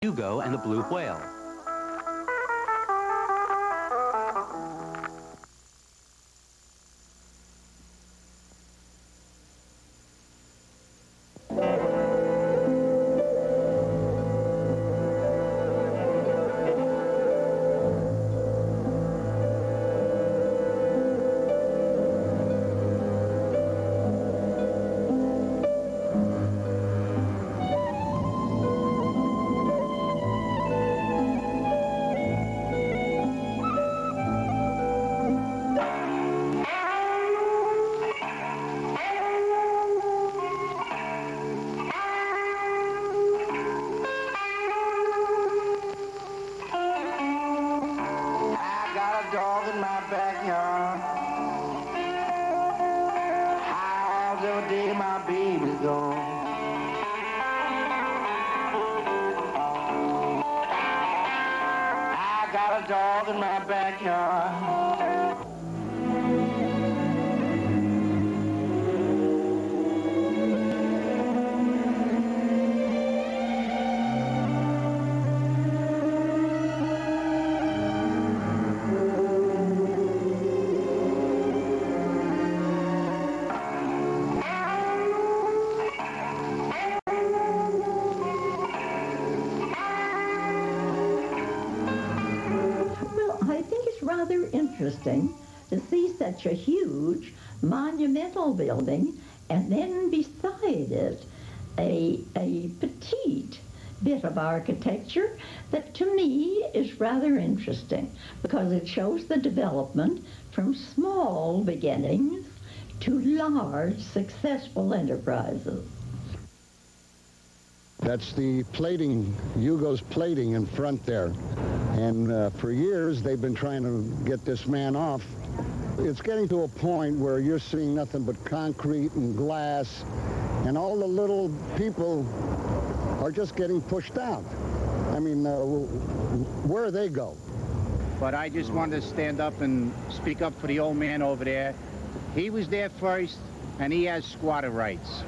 Hugo and the Blue Whale. Dog in my backyard. How's every day my baby's gone. I got a dog in my backyard. Rather interesting to see such a huge monumental building and then beside it a petite bit of architecture that to me is rather interesting because it shows the development from small beginnings to large successful enterprises. That's the plating, Hugo's plating in front there. And for years, they've been trying to get this man off. It's getting to a point where you're seeing nothing but concrete and glass, and all the little people are just getting pushed out. I mean, where they go? But I just wanted to stand up and speak up for the old man over there. He was there first, and he has squatter rights.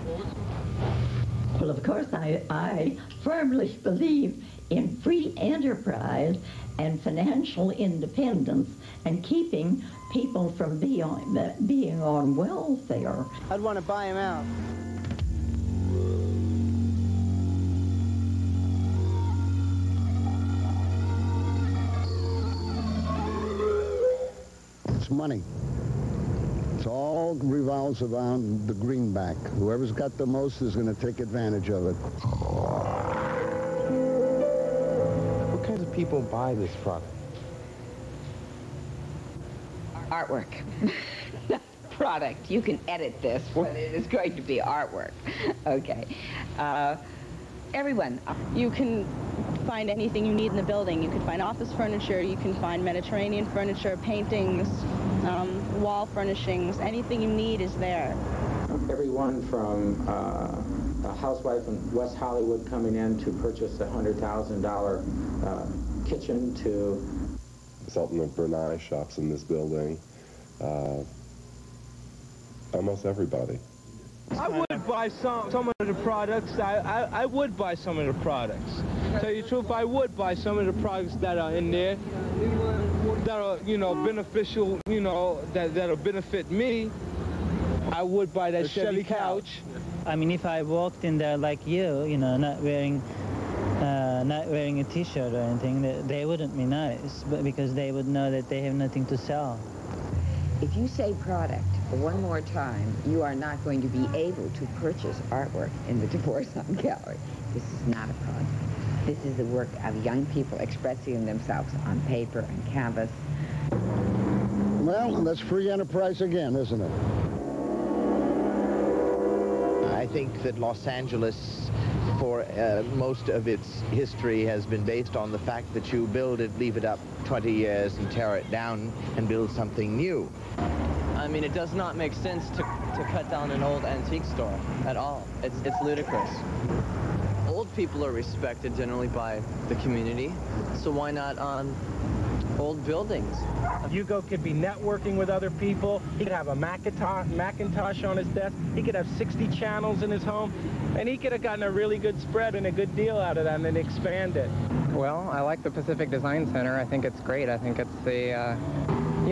Well, of course, I firmly believe in free enterprise and financial independence and keeping people from being on welfare. I'd want to buy him out. It's money. It all revolves around the greenback. Whoever's got the most is going to take advantage of it. What kinds of people buy this product? Artwork. Not product. You can edit this, but it is going to be artwork. Okay. Everyone. You can find anything you need in the building. You can find office furniture, you can find Mediterranean furniture, paintings, wall furnishings, anything you need is there. Everyone from a housewife in West Hollywood coming in to purchase a $100,000 kitchen to... Sultan of Brunei shops in this building. Almost everybody. I would buy some of the products. I would buy some of the products. Tell you the truth, I would buy some of the products that are in there that are, you know, beneficial, you know, that'll benefit me. I would buy that Chevy couch. I mean, if I walked in there like you know, not wearing a T-shirt or anything, they wouldn't be nice, but because they would know that they have nothing to sell. If you say product one more time, you are not going to be able to purchase artwork in the Divorce Home Gallery. This is not a product. This is the work of young people expressing themselves on paper and canvas. Well, that's free enterprise again, isn't it? I think that Los Angeles, for most of its history, has been based on the fact that you build it, leave it up 20 years, and tear it down and build something new. I mean, it does not make sense to cut down an old antique store at all. It's ludicrous. Old people are respected generally by the community, so why not old buildings. Hugo could be networking with other people. He could have a Macintosh on his desk. He could have 60 channels in his home. And he could have gotten a really good spread and a good deal out of that and then expand it. Well, I like the Pacific Design Center. I think it's great. I think it's the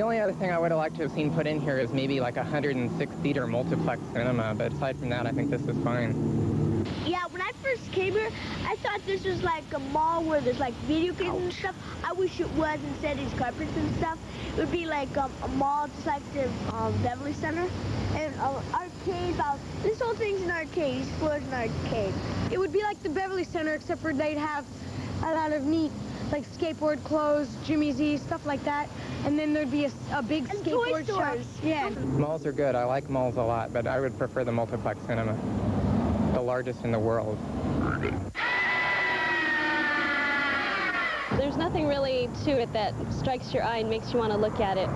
only other thing I would have liked to have seen put in here is maybe like a 106-seater multiplex cinema. But aside from that, I think this is fine. Yeah, when I first came here, I thought this was like a mall where there's like video games and stuff. I wish it was, instead of these carpets and stuff. It would be like a mall just like the Beverly Center. And arcades, this whole thing's an arcade. This floor's an arcade. It would be like the Beverly Center, except for they'd have a lot of neat, like skateboard clothes, Jimmy Z, stuff like that. And then there'd be a big and skateboard toy shop. stores. Yeah. Malls are good. I like malls a lot, but I would prefer the multiplex cinema, the largest in the world. There's nothing really to it that strikes your eye and makes you want to look at it.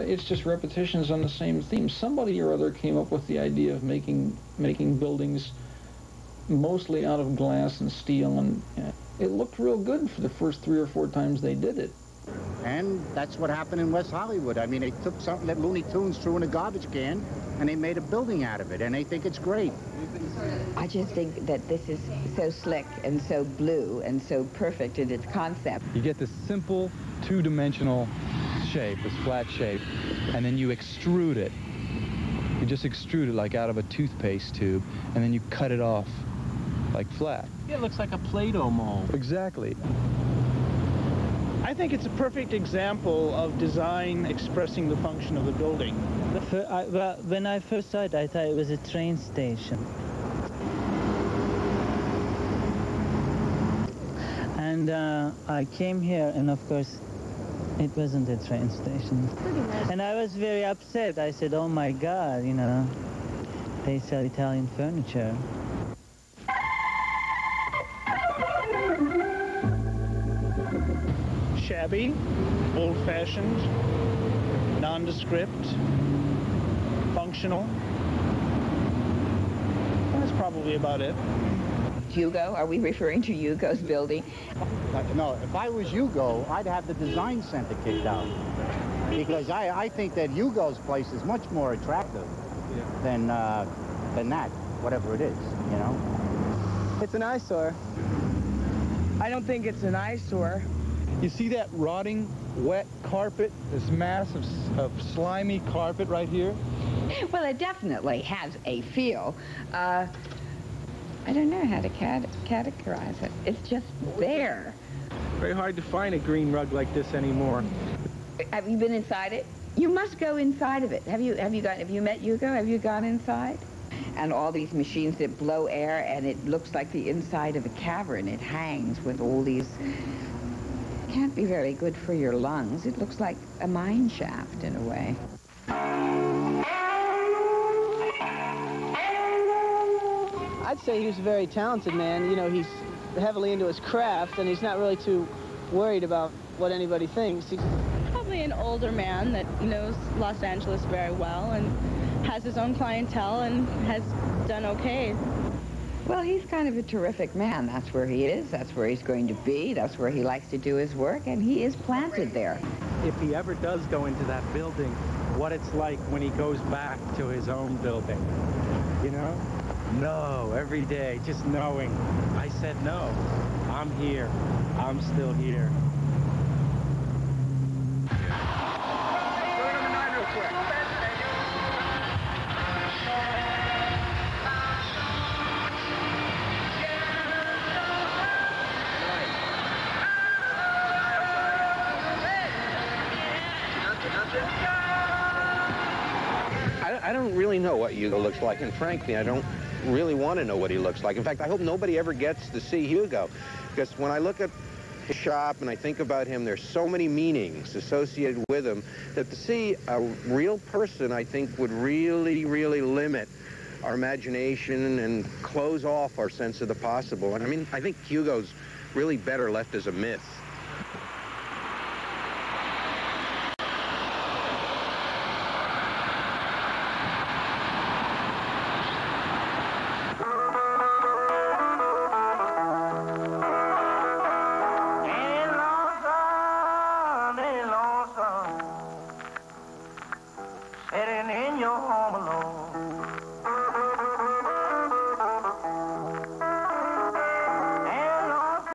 It's just repetitions on the same theme. Somebody or other came up with the idea of making buildings mostly out of glass and steel, and it looked real good for the first 3 or 4 times they did it. And that's what happened in West Hollywood. I mean, they took something that Looney Tunes threw in a garbage can, and they made a building out of it, and they think it's great. I just think that this is so slick and so blue and so perfect in its concept. You get this simple two-dimensional shape, this flat shape, and then you extrude it. You just extrude it like out of a toothpaste tube, and then you cut it off like flat. It looks like a Play-Doh mold. Exactly. I think it's a perfect example of design expressing the function of the building. Well, when I first saw it, I thought it was a train station. And I came here, and of course, it wasn't a train station. And I was very upset. I said, oh my God, you know, they sell Italian furniture. Shabby, old-fashioned, nondescript, functional. That's probably about it. Hugo? Are we referring to Hugo's building? No, if I was Hugo, I'd have the design center kicked out. Because I think that Hugo's place is much more attractive than that, whatever it is, you know? It's an eyesore. I don't think it's an eyesore. You see that rotting, wet carpet, this mass of slimy carpet right here? Well, it definitely has a feel. I don't know how to categorize it. It's just there. Very hard to find a green rug like this anymore. Have you been inside it? You must go inside of it. Have you met Hugo? Have you gone inside? And all these machines that blow air, and it looks like the inside of a cavern. It hangs with all these. Can't be very good for your lungs. It looks like a mine shaft in a way. I'd say he was a very talented man. You know, he's heavily into his craft, and he's not really too worried about what anybody thinks. He's probably an older man that knows Los Angeles very well and has his own clientele and has done okay. Well, he's kind of a terrific man. That's where he is. That's where he's going to be. That's where he likes to do his work, and he is planted there. If he ever does go into that building, what it's like when he goes back to his own building, you know? No, every day, just knowing, I said no, I'm here, I'm still here. I don't really know what Hugo looks like, and frankly, I don't really want to know what he looks like. In fact, I hope nobody ever gets to see Hugo, because when I look at his shop and I think about him, there's so many meanings associated with him that to see a real person, I think, would really, really limit our imagination and close off our sense of the possible. And I mean, I think Hugo's really better left as a myth.